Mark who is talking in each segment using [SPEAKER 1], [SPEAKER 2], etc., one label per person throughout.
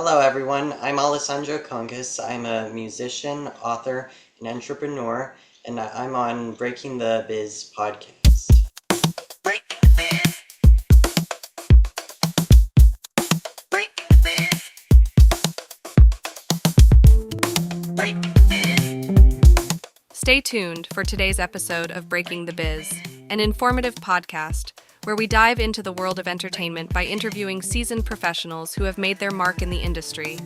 [SPEAKER 1] Hello, everyone. I'm Alessandro Concas. I'm a musician, author, and entrepreneur, and I'm on Breaking the Biz podcast.
[SPEAKER 2] Stay tuned for today's episode of Breaking the Biz, an informative podcast where we dive into the world of entertainment by interviewing seasoned professionals who have made their mark in the industry.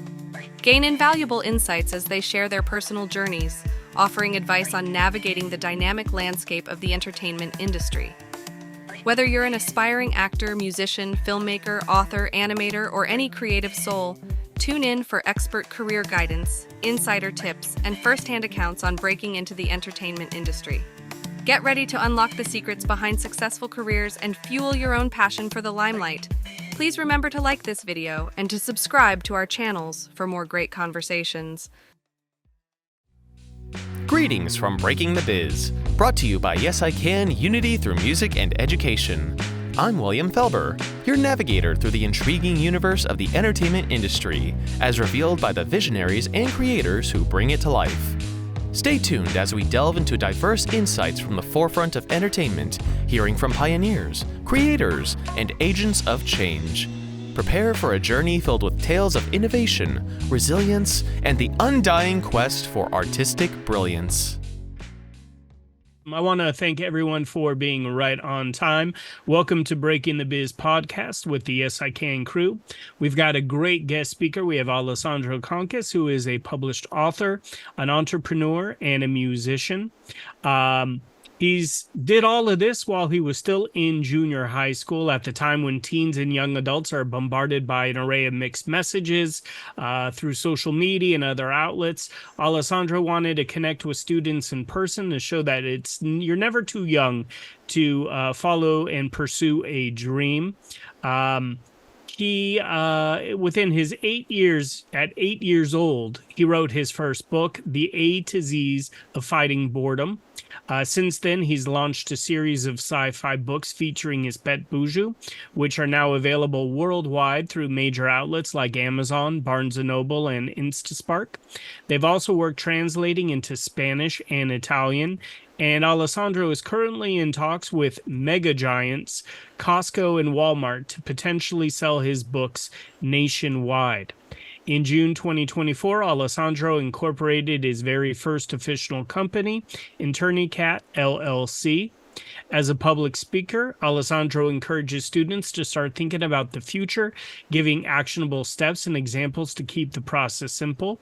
[SPEAKER 2] Gain invaluable insights as they share their personal journeys, offering advice on navigating the dynamic landscape of the entertainment industry. Whether you're an aspiring actor, musician, filmmaker, author, animator, or any creative soul, tune in for expert career guidance, insider tips, and first-hand accounts on breaking into the entertainment industry. Get ready to unlock the secrets behind successful careers and fuel your own passion for the limelight. Please remember to like this video and to subscribe to our channels for more great conversations.
[SPEAKER 3] Greetings from Breaking the Biz, brought to you by Yes I Can Unity through Music and Education. I'm William Felber, your navigator through the intriguing universe of the entertainment industry, as revealed by the visionaries and creators who bring it to life. Stay tuned as we delve into diverse insights from the forefront of entertainment, hearing from pioneers, creators, and agents of change. Prepare for a journey filled with tales of innovation, resilience, and the undying quest for artistic brilliance.
[SPEAKER 4] I want to thank everyone for being right on time. Welcome to Breaking the Biz podcast with the Yes I Can crew. We've got a great guest speaker. We have Alessandro Concas, who is a published author, an entrepreneur, and a musician. He's did all of this while he was still in junior high school at the time when teens and young adults are bombarded by an array of mixed messages through social media and other outlets. Alessandro wanted to connect with students in person to show that you're never too young to follow and pursue a dream. He, within his 8 years, at 8 years old, he wrote his first book, The A to Zs of Fighting Boredom. Since then, he's launched a series of sci-fi books featuring his pet Buju, which are now available worldwide through major outlets like Amazon, Barnes & Noble, and Instaspark. They've also worked translating into Spanish and Italian, and Alessandro is currently in talks with mega giants Costco and Walmart to potentially sell his books nationwide. In June 2024, Alessandro incorporated his very first official company, Entrepreneurial LLC. As a public speaker, Alessandro encourages students to start thinking about the future, giving actionable steps and examples to keep the process simple.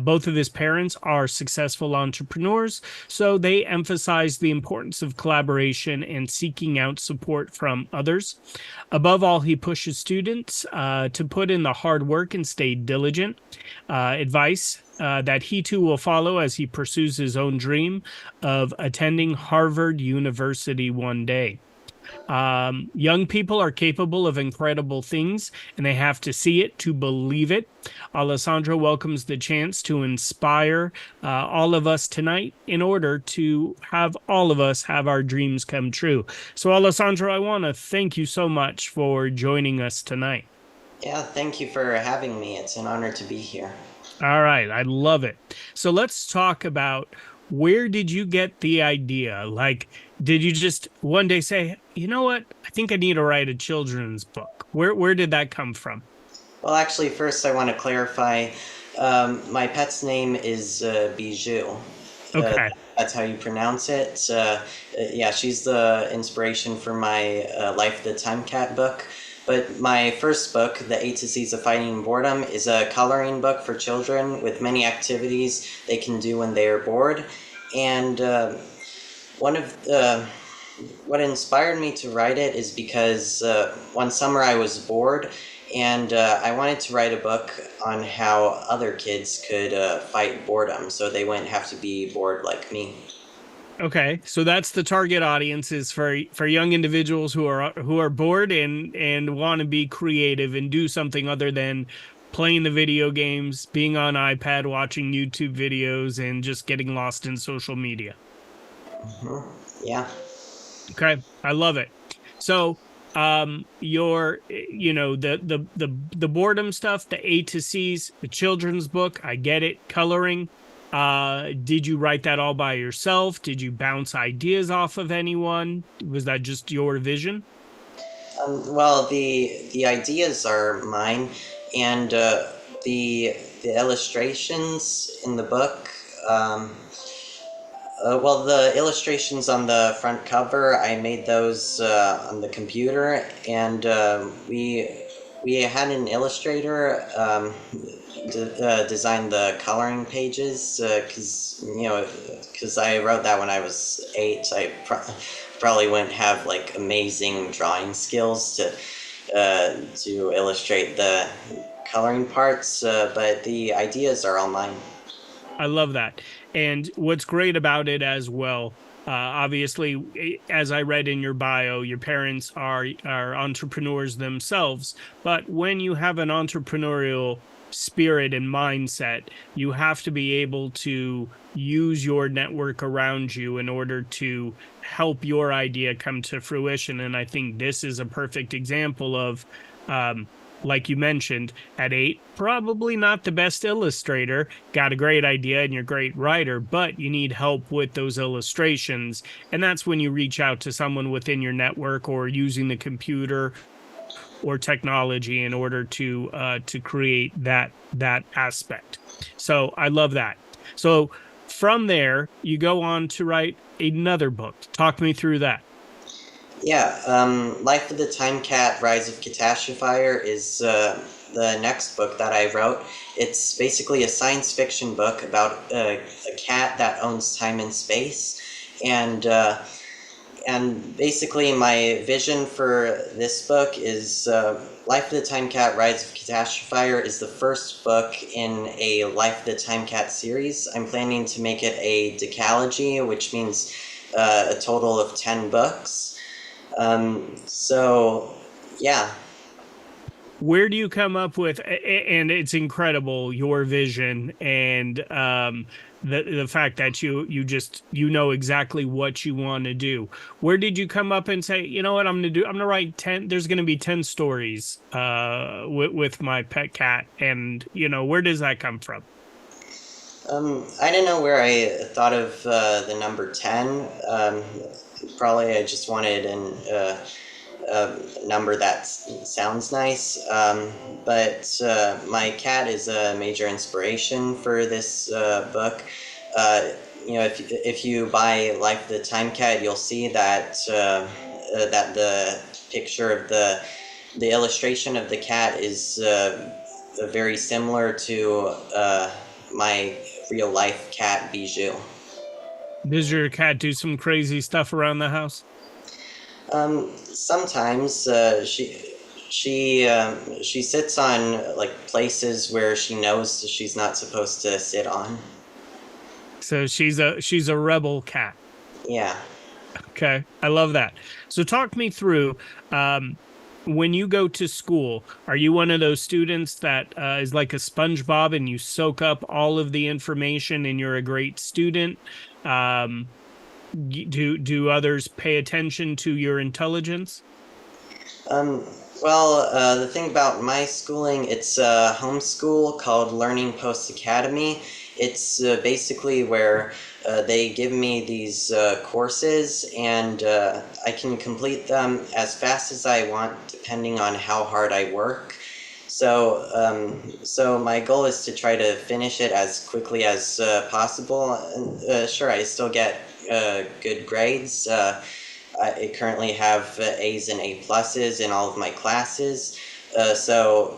[SPEAKER 4] Both of his parents are successful entrepreneurs, so they emphasize the importance of collaboration and seeking out support from others. Above all, he pushes students to put in the hard work and stay diligent. Advice that he too will follow as he pursues his own dream of attending Harvard University one day. Young people are capable of incredible things, and they have to see it to believe it. Alessandro welcomes the chance to inspire all of us tonight in order to have all of us have our dreams come true. So, Alessandro, I want to thank you so much for joining us tonight.
[SPEAKER 1] Yeah, thank you for having me. It's an honor to be here.
[SPEAKER 4] All right, I love it. So let's talk about, where did you get the idea? Like, did you just one day say, you know what, I think I need to write a children's book? Where did that come from?
[SPEAKER 1] Well, actually, first I want to clarify, my pet's name is Bijou.
[SPEAKER 4] Okay.
[SPEAKER 1] That's how you pronounce it. Yeah, she's the inspiration for my Life of the Time Cat book. But my first book, The A to Zs of Fighting Boredom, is a coloring book for children with many activities they can do when they are bored. And what inspired me to write it is because one summer I was bored, and I wanted to write a book on how other kids could fight boredom, so they wouldn't have to be bored like me.
[SPEAKER 4] Okay, so that's the target audience, is for young individuals who are bored and want to be creative and do something other than playing the video games, being on iPad, watching YouTube videos, and just getting lost in social media.
[SPEAKER 1] Mm-hmm. Yeah.
[SPEAKER 4] Okay, I love it. So The boredom stuff, the A to C's, the children's book, I get it. Coloring. Did you write that all by yourself? Did you bounce ideas off of anyone? Was that just your vision?
[SPEAKER 1] Well, the ideas are mine, and the illustrations in the book. Well, the illustrations on the front cover, I made those on the computer, and we had an illustrator design the coloring pages because I wrote that when I was 8. I probably wouldn't have like amazing drawing skills to illustrate the coloring parts, but the ideas are all mine.
[SPEAKER 4] I love that. And what's great about it as well, obviously, as I read in your bio, your parents are entrepreneurs themselves. But when you have an entrepreneurial spirit and mindset, you have to be able to use your network around you in order to help your idea come to fruition. And I think this is a perfect example of, like you mentioned, at 8, probably not the best illustrator, got a great idea and you're a great writer, but you need help with those illustrations. And that's when you reach out to someone within your network or using the computer or technology in order to create that aspect. So I love that. So from there, you go on to write another book. Talk me through that.
[SPEAKER 1] Yeah, Life of the Time Cat, Rise of Catastrophier is the next book that I wrote. It's basically a science fiction book about a cat that owns time and space. And basically my vision for this book is Life of the Time Cat, Rise of Catastrophier is the first book in a Life of the Time Cat series. I'm planning to make it a decalogy, which means a total of 10 books. So, yeah.
[SPEAKER 4] Where do you come up with, and it's incredible, your vision and the fact that you know exactly what you want to do. Where did you come up and say, you know what, I'm gonna write 10, there's gonna be 10 stories with my pet cat, and where does that come from?
[SPEAKER 1] I don't know where I thought of the number 10. Probably I just wanted a number that sounds nice. But my cat is a major inspiration for this book. If you buy Life of the Time Cat, you'll see that that the picture of the illustration of the cat is very similar to my real life cat Bijou.
[SPEAKER 4] Does your cat do some crazy stuff around the house?
[SPEAKER 1] Sometimes she sits on like places where she knows she's not supposed to sit on.
[SPEAKER 4] So she's a rebel cat.
[SPEAKER 1] Yeah.
[SPEAKER 4] Okay, I love that. So talk me through, when you go to school, are you one of those students that is like a SpongeBob and you soak up all of the information and you're a great student? Do others pay attention to your intelligence?
[SPEAKER 1] Well, the thing about my schooling, it's a homeschool called Learning Post Academy. It's basically where they give me these courses, and I can complete them as fast as I want, depending on how hard I work. So my goal is to try to finish it as quickly as possible. And sure, I still get good grades. I currently have A's and A pluses in all of my classes. So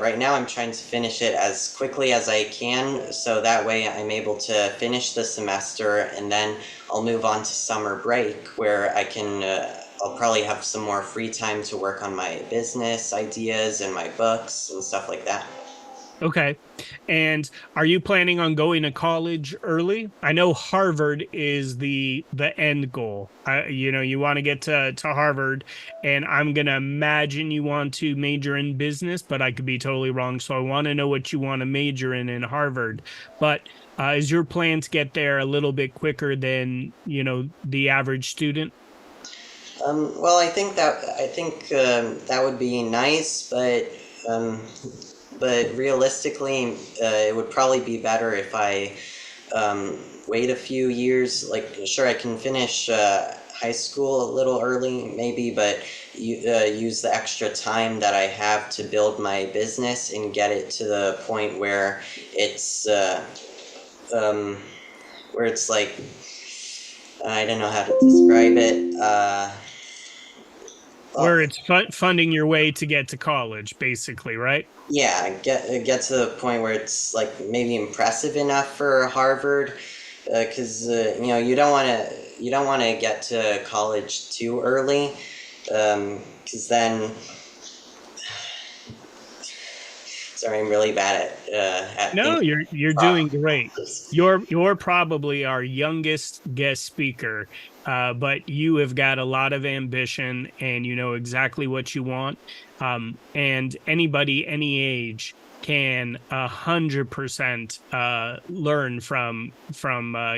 [SPEAKER 1] right now I'm trying to finish it as quickly as I can, so that way I'm able to finish the semester, and then I'll move on to summer break where I'll probably have some more free time to work on my business ideas and my books and stuff like that.
[SPEAKER 4] Okay. And are you planning on going to college early? I know Harvard is the end goal. You want to get to Harvard, and I'm going to imagine you want to major in business, but I could be totally wrong. So I want to know what you want to major in Harvard. But is your plan to get there a little bit quicker than, the average student?
[SPEAKER 1] Well, that would be nice, um, but realistically, it would probably be better if I wait a few years. Like, sure, I can finish high school a little early, maybe, but use the extra time that I have to build my business and get it to the point where it's um, like, I don't know how to describe it. Well,
[SPEAKER 4] Where it's funding your way to get to college, basically, right?
[SPEAKER 1] yeah, get to the point where it's like maybe impressive enough for Harvard, because you don't want to get to college too early, because then, sorry, I'm really bad at
[SPEAKER 4] No,
[SPEAKER 1] thinking.
[SPEAKER 4] you're doing great. You're probably our youngest guest speaker, but you have got a lot of ambition and you know exactly what you want. And anybody, any age, can 100% learn from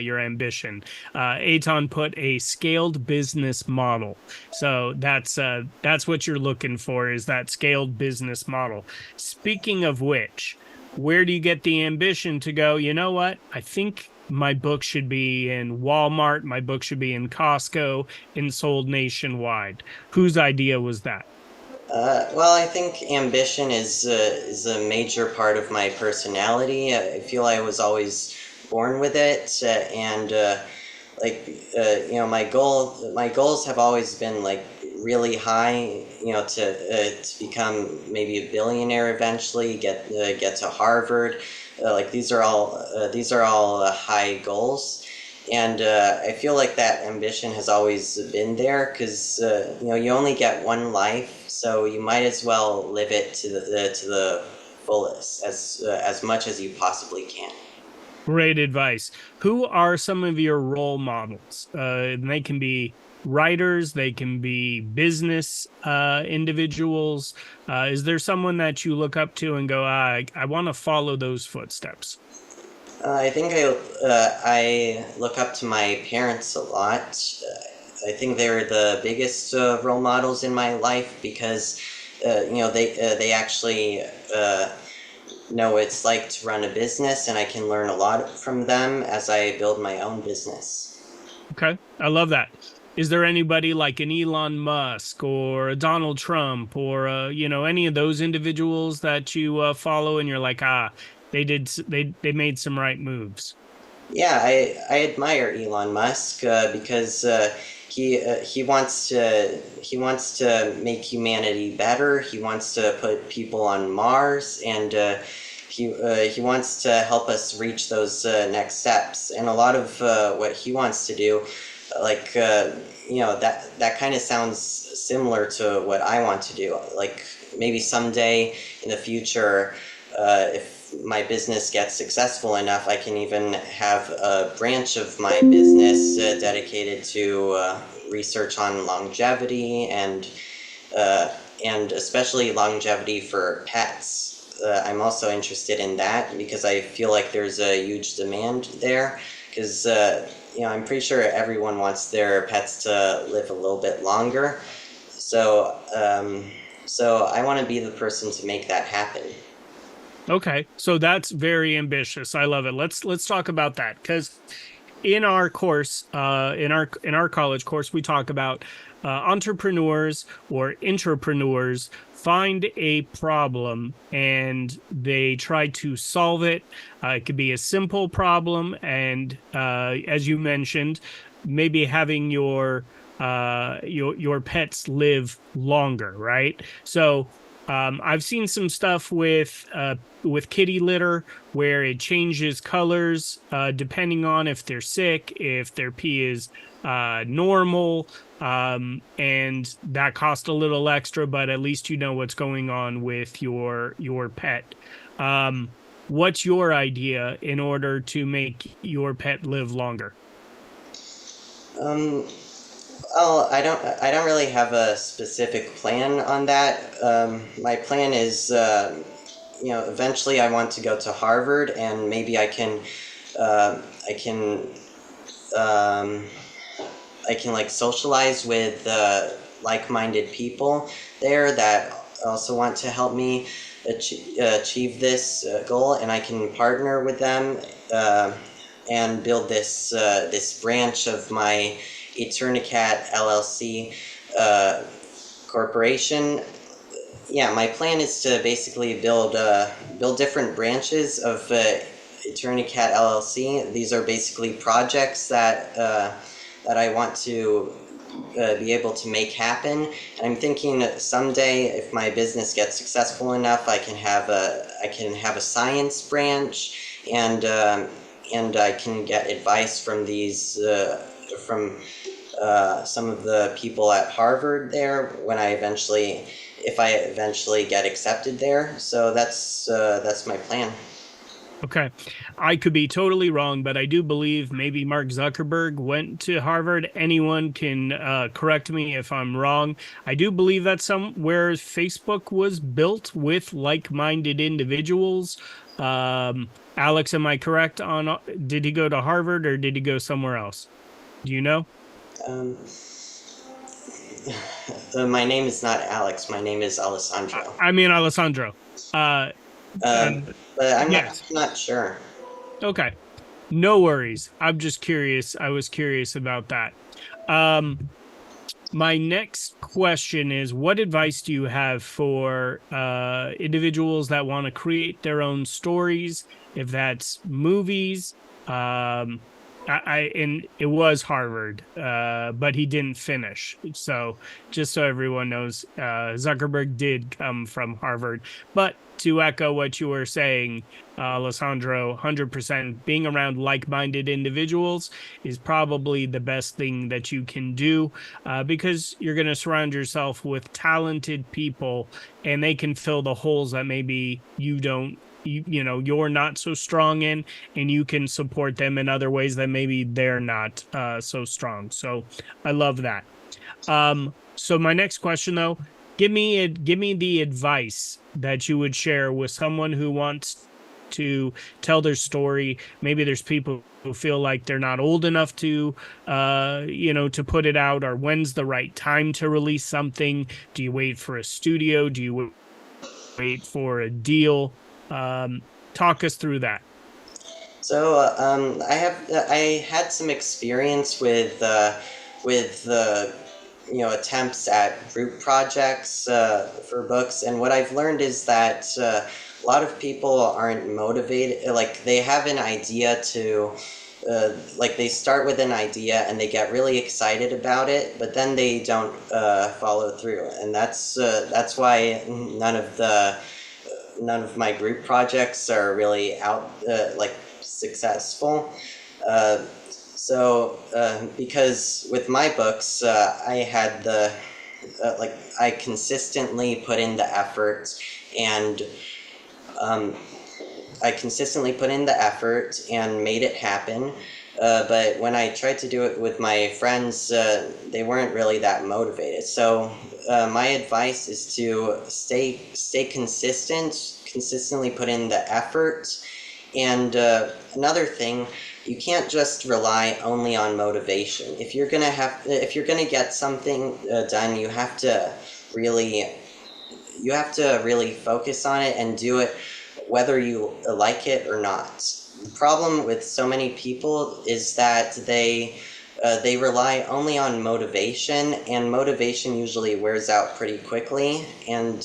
[SPEAKER 4] your ambition. Aton put a scaled business model, so that's what you're looking for, is that scaled business model. Speaking of which, where do you get the ambition to go, you know what? I think my book should be in Walmart, my book should be in Costco and sold nationwide. Whose idea was that?
[SPEAKER 1] Well, I think ambition is a major part of my personality. I feel I was always born with it, and like my goals have always been like really high. To become maybe a billionaire eventually, get to Harvard. Like these are all high goals. And I feel like that ambition has always been there because you only get one life, so you might as well live it to the fullest as much as you possibly can.
[SPEAKER 4] Great advice. Who are some of your role models? And they can be writers, they can be business individuals. Is there someone that you look up to and go, I want to follow those footsteps?
[SPEAKER 1] I think I look up to my parents a lot. I think they're the biggest role models in my life because they actually know what it's like to run a business, and I can learn a lot from them as I build my own business.
[SPEAKER 4] Okay, I love that. Is there anybody like an Elon Musk or a Donald Trump or any of those individuals that you follow and you're like, they made some right moves?
[SPEAKER 1] Yeah, I admire Elon Musk because he wants to make humanity better. He wants to put people on Mars, and he wants to help us reach those next steps. And a lot of what he wants to do, like that kind of sounds similar to what I want to do. Like maybe someday in the future, if my business gets successful enough, I can even have a branch of my business dedicated to research on longevity and especially longevity for pets. I'm also interested in that because I feel like there's a huge demand there because I'm pretty sure everyone wants their pets to live a little bit longer. So I want to be the person to make that happen.
[SPEAKER 4] Okay, so that's very ambitious. I love it. Let's talk about that because in our course, in our college course, we talk about entrepreneurs or intrapreneurs find a problem and they try to solve it. It could be a simple problem, and as you mentioned, maybe having your pets live longer, right? So I've seen some stuff with kitty litter where it changes colors depending on if they're sick, if their pee is normal, and that costs a little extra, but at least you know what's going on with your pet. What's your idea in order to make your pet live longer?
[SPEAKER 1] Well, I don't really have a specific plan on that. My plan is, eventually I want to go to Harvard, and maybe uh, I can, um, I can like socialize with like-minded people there that also want to help me achieve this goal, and I can partner with them and build this branch of my Eternicat LLC corporation. Yeah, my plan is to basically build different branches of Eternicat LLC. These are basically projects that I want to be able to make happen. And I'm thinking someday, if my business gets successful enough, I can have a science branch, and I can get advice from these from some of the people at Harvard there when if I eventually get accepted there. So that's my plan.
[SPEAKER 4] Okay. I could be totally wrong, but I do believe maybe Mark Zuckerberg went to Harvard. Anyone can correct me if I'm wrong. I do believe that's where Facebook was built with like-minded individuals. Alex, am I correct on, did he go to Harvard or did he go somewhere else? Do you know?
[SPEAKER 1] My name is not Alex. My name is Alessandro.
[SPEAKER 4] I mean, Alessandro.
[SPEAKER 1] But I'm
[SPEAKER 4] yes.
[SPEAKER 1] not sure.
[SPEAKER 4] Okay. No worries. I'm just curious. I was curious about that. My next question is, what advice do you have for individuals that want to create their own stories, if that's movies? And it was Harvard, but he didn't finish. So just so everyone knows, Zuckerberg did come from Harvard. But to echo what you were saying, Alessandro, 100% being around like-minded individuals is probably the best thing that you can do, because you're going to surround yourself with talented people, and they can fill the holes that maybe you're not so strong in, and you can support them in other ways that maybe they're not so strong. So I love that. So my next question, though, give me the advice that you would share with someone who wants to tell their story. Maybe there's people who feel like they're not old enough to to put it out, or when's the right time to release something? Do you wait for a studio? Do you wait for a deal? Talk us through that.
[SPEAKER 1] So I had some experience with attempts at group projects for books, and what I've learned is that a lot of people aren't motivated. Like, they have an idea to they start with an idea and they get really excited about it, but then they don't follow through, and that's why none of my group projects are really successful. Because with my books, I consistently put in the effort, and made it happen. But when I tried to do it with my friends, they weren't really that motivated. So my advice is to stay consistently put in the effort. And another thing, you can't just rely only on motivation. If you're gonna get something done, you have to really focus on it and do it whether you like it or not. The problem with so many people is that they rely only on motivation, and motivation usually wears out pretty quickly, and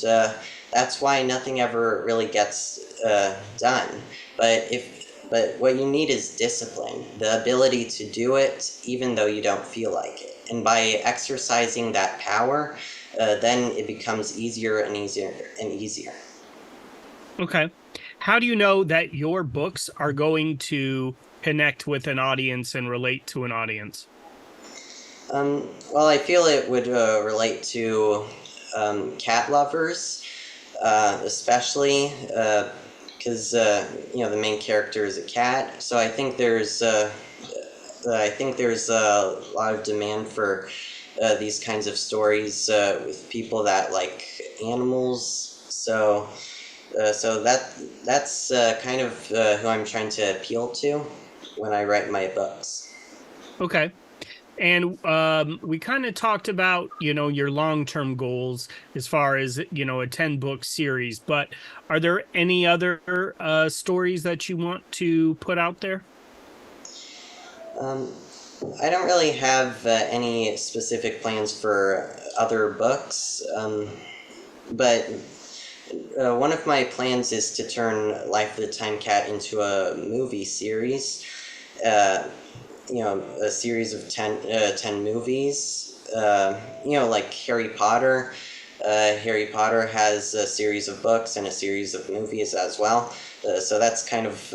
[SPEAKER 1] that's why nothing ever really gets done. But what you need is discipline, the ability to do it even though you don't feel like it. And by exercising that power, then it becomes easier and easier and easier.
[SPEAKER 4] Okay. How do you know that your books are going to connect with an audience and relate to an audience?
[SPEAKER 1] Well, I feel it would relate to cat lovers, especially because the main character is a cat. So I think there's a lot of demand for these kinds of stories with people that like animals. So that's kind of who I'm trying to appeal to when I write my books.
[SPEAKER 4] Okay. And we kind of talked about, your long-term goals as far as, a 10-book series, but are there any other stories that you want to put out there?
[SPEAKER 1] Um, I don't really have any specific plans for other books, but one of my plans is to turn Life of the Time Cat into a movie series. Uh, a series of 10 movies. Like Harry Potter. Harry Potter has a series of books and a series of movies as well. So that's kind of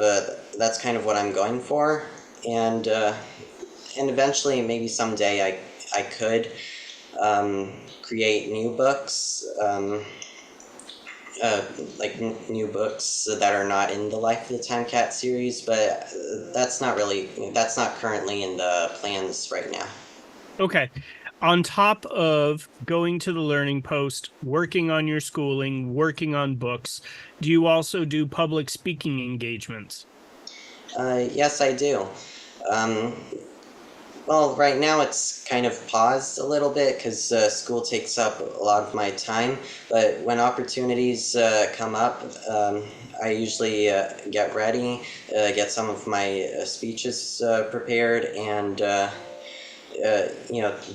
[SPEAKER 1] what I'm going for, and eventually, maybe someday, I could create new books. New books that are not in the Life of the Time Cat series, but that's not currently in the plans right now.
[SPEAKER 4] Okay. On top of going to the Learning Post, working on your schooling, working on books, do you also do public speaking engagements?
[SPEAKER 1] Yes, I do. Um, well, right now it's kind of paused a little bit because school takes up a lot of my time. But when opportunities come up, I usually get ready, get some of my speeches prepared, and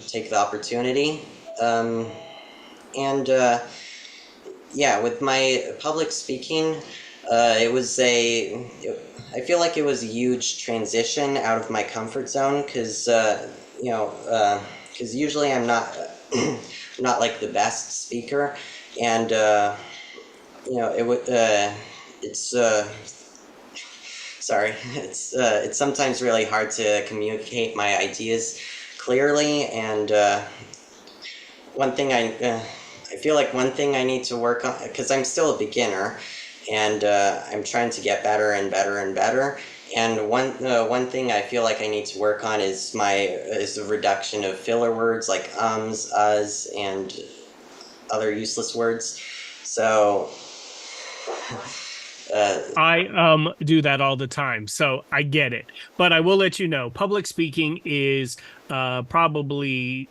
[SPEAKER 1] take the opportunity. And Yeah, with my public speaking, I feel like it was a huge transition out of my comfort zone because usually I'm not not like the best speaker, and it would it's sorry it's sometimes really hard to communicate my ideas clearly, and one thing I feel like one thing I need to work on, because I'm still a beginner, and I'm trying to get better and better and better. And one thing I feel like I need to work on is the reduction of filler words like ums, us, and other useless words. So
[SPEAKER 4] I do that all the time, so I get it. But I will let you know, public speaking is probably,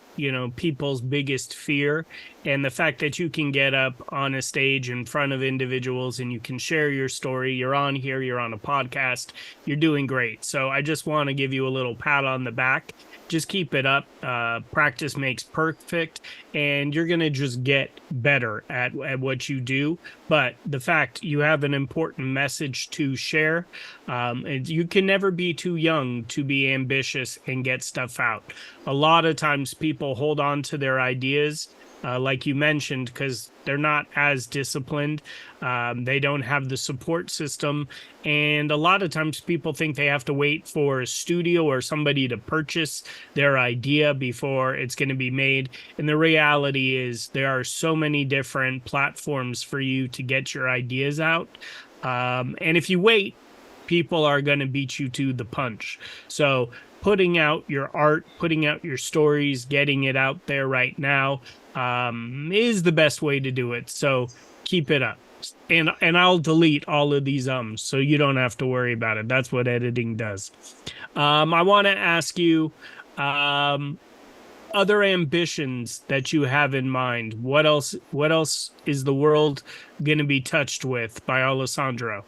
[SPEAKER 4] people's biggest fear. And the fact that you can get up on a stage in front of individuals and you can share your story, you're on here, you're on a podcast, you're doing great. So I just want to give you a little pat on the back. Just keep it up. Practice makes perfect, and you're going to just get better at what you do. But the fact you have an important message to share, and you can never be too young to be ambitious and get stuff out. A lot of times people hold on to their ideas, like you mentioned, because they're not as disciplined. They don't have the support system. And a lot of times people think they have to wait for a studio or somebody to purchase their idea before it's going to be made. And the reality is there are so many different platforms for you to get your ideas out. And if you wait, people are going to beat you to the punch. So putting out your art, putting out your stories, getting it out there right now is the best way to do it. So keep it up. And I'll delete all of these so you don't have to worry about it. That's what editing does. I want to ask you other ambitions that you have in mind. What else is the world going to be touched with by Alessandro?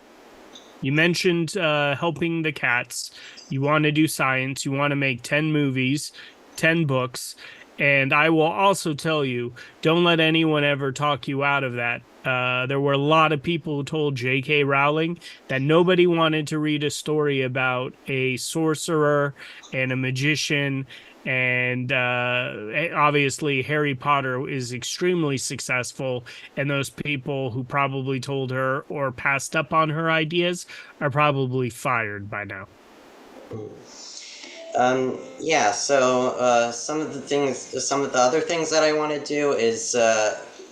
[SPEAKER 4] You mentioned helping the cats. You want to do science. You want to make 10 movies, 10 books. And I will also tell you, don't let anyone ever talk you out of that. There were a lot of people who told J.K. Rowling that nobody wanted to read a story about a sorcerer and a magician. And obviously, Harry Potter is extremely successful. And those people who probably told her or passed up on her ideas are probably fired by now.
[SPEAKER 1] Yeah, so some of the other things that I want to do is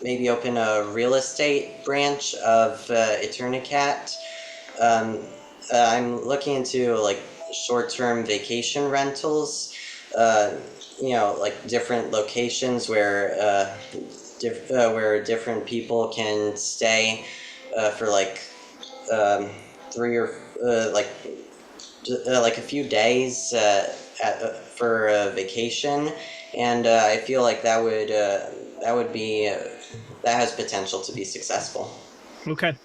[SPEAKER 1] maybe open a real estate branch of Eternicat. I'm looking into like short-term vacation rentals, like different locations where different people can stay for like 3 or like a few days for a vacation, and I feel like that would be that has potential to be successful.
[SPEAKER 4] Okay.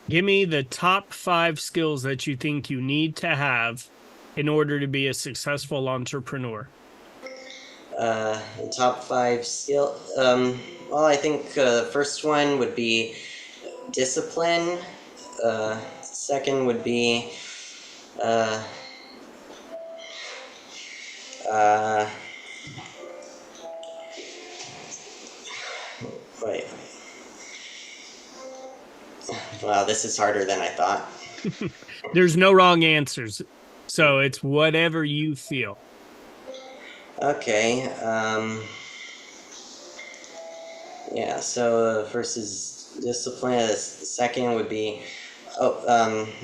[SPEAKER 4] Give me the top 5 skills that you think you need to have in order to be a successful entrepreneur.
[SPEAKER 1] The top 5 skill. Well, I think the first one would be discipline. Second would be uh, uh, wait. Wow, this is harder than I thought.
[SPEAKER 4] There's no wrong answers, so it's whatever you feel.
[SPEAKER 1] Okay. Yeah. So first is discipline. The second would be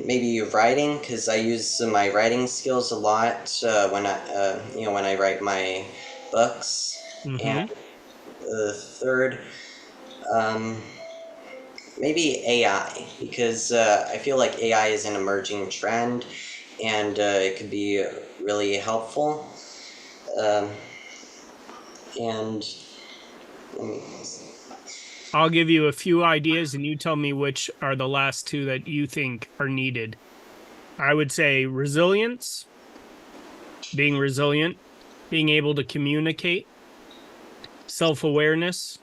[SPEAKER 1] maybe writing, because I use my writing skills a lot when I write my books.
[SPEAKER 4] Mm-hmm.
[SPEAKER 1] And the third, maybe AI, because I feel like AI is an emerging trend, and it could be really helpful. And
[SPEAKER 4] I'll give you a few ideas and you tell me which are the last 2 that you think are needed. I would say resilience, being resilient, being able to communicate, self-awareness,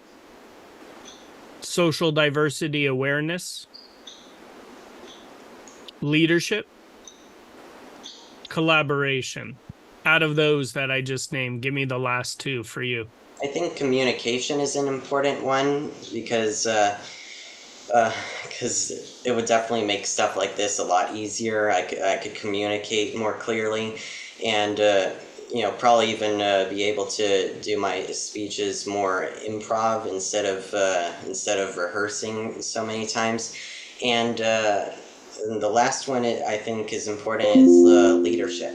[SPEAKER 4] social diversity awareness, leadership, collaboration. Out of those that I just named, give me the last 2 for you.
[SPEAKER 1] I think communication is an important one, because it would definitely make stuff like this a lot easier. I could communicate more clearly, and probably even be able to do my speeches more improv instead of rehearsing so many times. And the last one I think is important is leadership.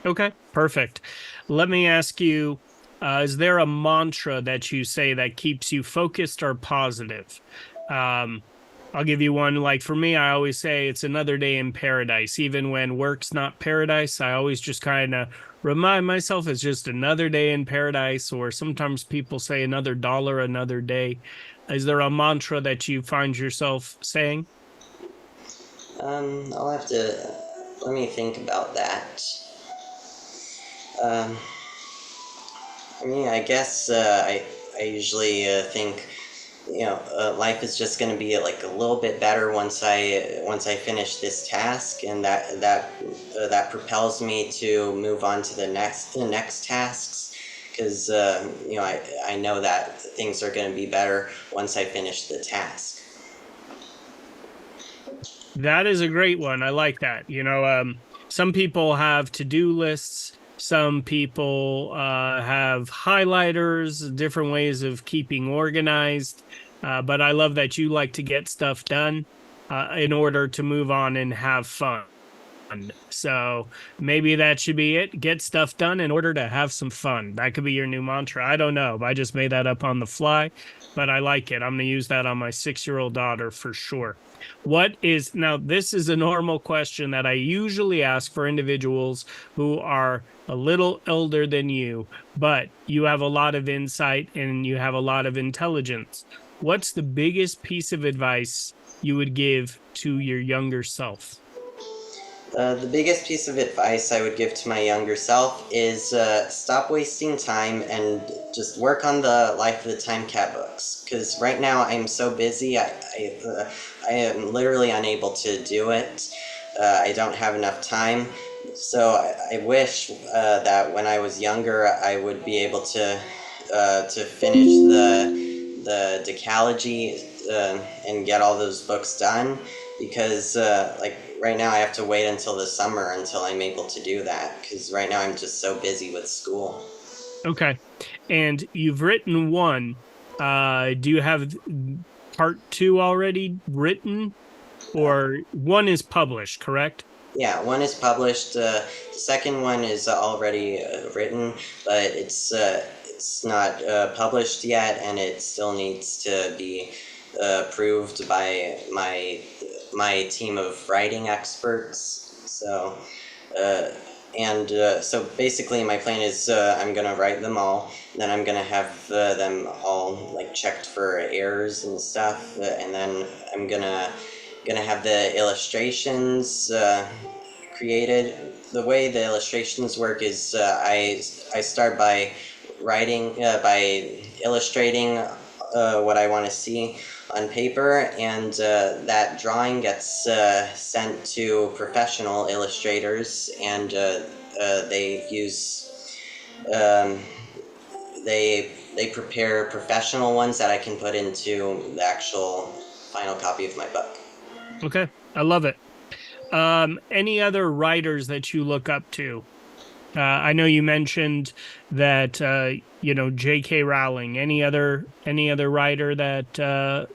[SPEAKER 4] Okay, perfect. Let me ask you, is there a mantra that you say that keeps you focused or positive? I'll give you one. Like for me, I always say it's another day in paradise. Even when work's not paradise, I always just kind of remind myself it's just another day in paradise. Or sometimes people say another dollar, another day. Is there a mantra that you find yourself saying?
[SPEAKER 1] I'll have to let me think about that. I mean, I guess I usually think, life is just going to be like a little bit better once I finish this task, and that propels me to move on to the next tasks, because I know that things are going to be better once I finish the task.
[SPEAKER 4] That is a great one. I like that. Some people have to-do lists. Some people have highlighters, different ways of keeping organized. But I love that you like to get stuff done in order to move on and have fun. So maybe that should be it. Get stuff done in order to have some fun. That could be your new mantra. I don't know. I just made that up on the fly, but I like it. I'm going to use that on my 6-year-old daughter for sure. Now, this is a normal question that I usually ask for individuals who are a little older than you, but you have a lot of insight and you have a lot of intelligence. What's the biggest piece of advice you would give to your younger self?
[SPEAKER 1] The biggest piece of advice I would give to my younger self is stop wasting time and just work on the Life of the Time Cat books. Because right now I'm so busy, I am literally unable to do it. I don't have enough time. So I wish that when I was younger, I would be able to finish the Decalogy and get all those books done. Because right now I have to wait until the summer until I'm able to do that, because right now I'm just so busy with school.
[SPEAKER 4] Okay. And you've written one. Do you have part 2 already written? Or one is published, correct?
[SPEAKER 1] Yeah, one is published. The second one is already written, but it's not published yet, and it still needs to be approved by my team of writing experts. So And so basically, my plan is I'm gonna write them all. Then I'm gonna have them all like checked for errors and stuff, and then I'm gonna have the illustrations created. The way the illustrations work is I start by writing by illustrating what I want to see on paper, and that drawing gets sent to professional illustrators, and they use um, they prepare professional ones that I can put into the actual final copy of my book.
[SPEAKER 4] Okay, I love it. Any other writers that you look up to? I know you mentioned that J.K. Rowling. Any other writer that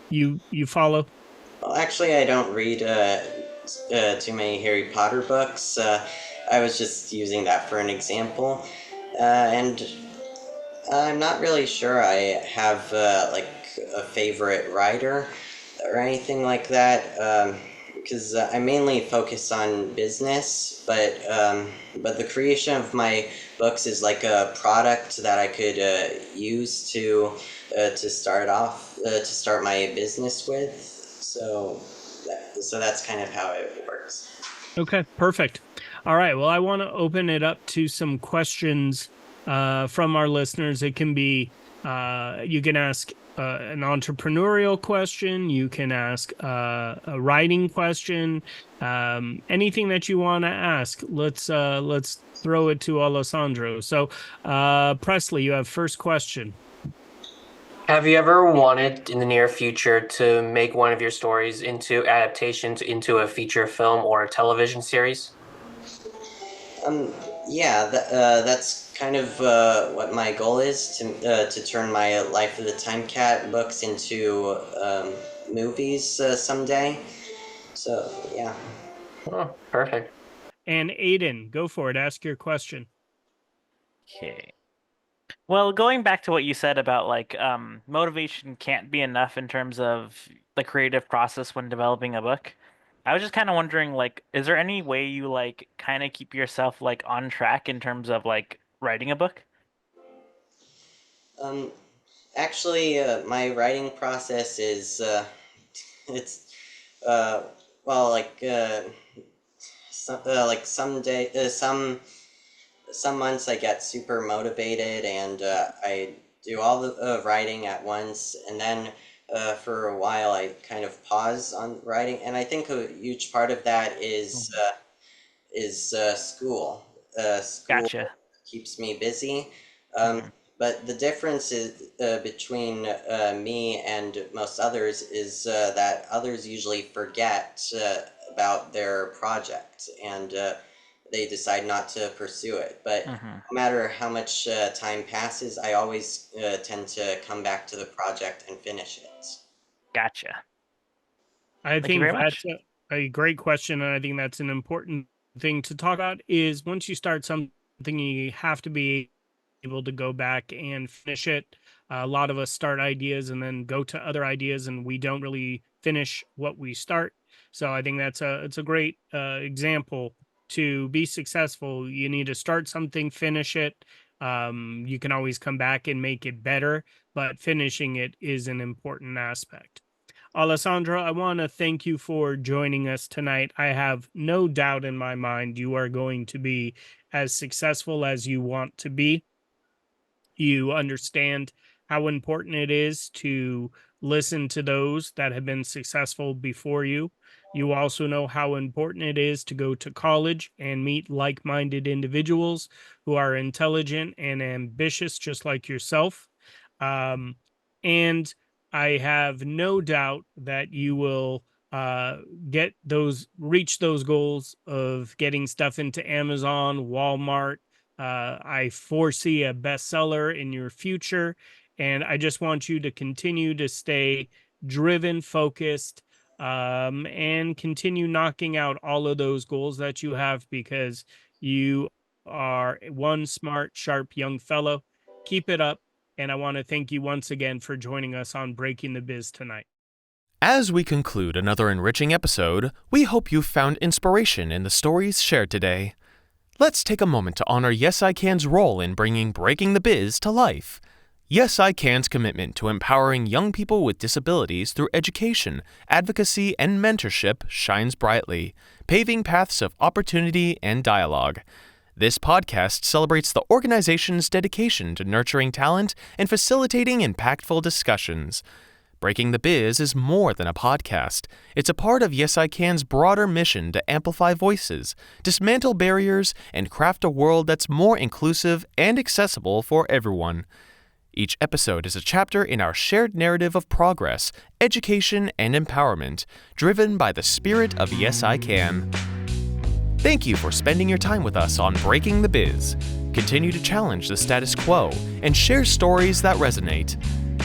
[SPEAKER 4] you follow?
[SPEAKER 1] Well, actually, I don't read too many Harry Potter books. I was just using that for an example, and I'm not really sure I have like a favorite writer or anything like that, because I mainly focus on business. But the creation of my books is like a product that I could use to start my business with. So that's kind of how it works.
[SPEAKER 4] Okay, perfect. All right. Well, I want to open it up to some questions from our listeners. It can be you can ask an entrepreneurial question. You can ask a writing question. Anything that you want to ask. Let's throw it to Alessandro. So, Presley, you have first question.
[SPEAKER 5] Have you ever wanted in the near future to make one of your stories into adaptations into a feature film or a television series?
[SPEAKER 1] Yeah, that's kind of what my goal is to turn my Life of the Time Cat books into movies someday. So yeah.
[SPEAKER 5] Oh, perfect.
[SPEAKER 4] And Aiden, go for it. Ask your question.
[SPEAKER 6] Okay. Well, going back to what you said about like motivation can't be enough in terms of the creative process when developing a book. I was just kind of wondering like is there any way you like kind of keep yourself like on track in terms of like writing a book?
[SPEAKER 1] Um, Actually, my writing process is it's uh, well, like some day, some months I get super motivated and I do all the writing at once, and then for a while I kind of pause on writing, and I think a huge part of that is school. School
[SPEAKER 6] Gotcha.
[SPEAKER 1] keeps me busy. Um,
[SPEAKER 6] Hmm.
[SPEAKER 1] but the difference is between me and most others is that others usually forget about their project, and they decide not to pursue it. But
[SPEAKER 6] Hmm.
[SPEAKER 1] no matter how much time passes, I always tend to come back to the project and finish it.
[SPEAKER 6] Gotcha.
[SPEAKER 4] I
[SPEAKER 6] Thank you
[SPEAKER 4] think
[SPEAKER 6] very
[SPEAKER 4] that's
[SPEAKER 6] much.
[SPEAKER 4] a great question, and I think that's an important thing to talk about. Is once you start something, you have to be able to go back and finish it. A lot of us start ideas and then go to other ideas, and we don't really finish what we start. So I think it's a great example. To be successful, you need to start something, finish it. You can always come back and make it better, but finishing it is an important aspect. Alessandro, I want to thank you for joining us tonight. I have no doubt in my mind you are going to be as successful as you want to be. You understand how important it is to listen to those that have been successful before you. You also know how important it is to go to college and meet like minded individuals who are intelligent and ambitious, just like yourself. Um, and I have no doubt that you will uh reach those goals of getting stuff into Amazon, Walmart. I foresee a bestseller in your future, and I just want you to continue to stay driven, focused, and continue knocking out all of those goals that you have, because you are one smart, sharp young fellow. Keep it up. And I want to thank you once again for joining us on Breaking the Biz tonight.
[SPEAKER 3] As we conclude another enriching episode, we hope you've found inspiration in the stories shared today. Let's take a moment to honor Yes I Can's role in bringing Breaking the Biz to life. Yes I Can's commitment to empowering young people with disabilities through education, advocacy, and mentorship shines brightly, paving paths of opportunity and dialogue. This podcast celebrates the organization's dedication to nurturing talent and facilitating impactful discussions. Breaking the Biz is more than a podcast. It's a part of Yes I Can's broader mission to amplify voices, dismantle barriers, and craft a world that's more inclusive and accessible for everyone. Each episode is a chapter in our shared narrative of progress, education, and empowerment, driven by the spirit of Yes I Can. Thank you for spending your time with us on Breaking the Biz. Continue to challenge the status quo and share stories that resonate.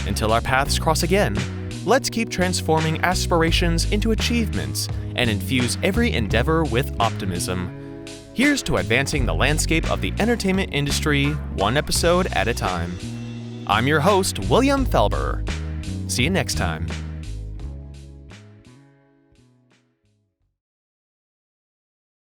[SPEAKER 3] Until our paths cross again, let's keep transforming aspirations into achievements and infuse every endeavor with optimism. Here's to advancing the landscape of the entertainment industry one episode at a time. I'm your host, William Felber. See you next time.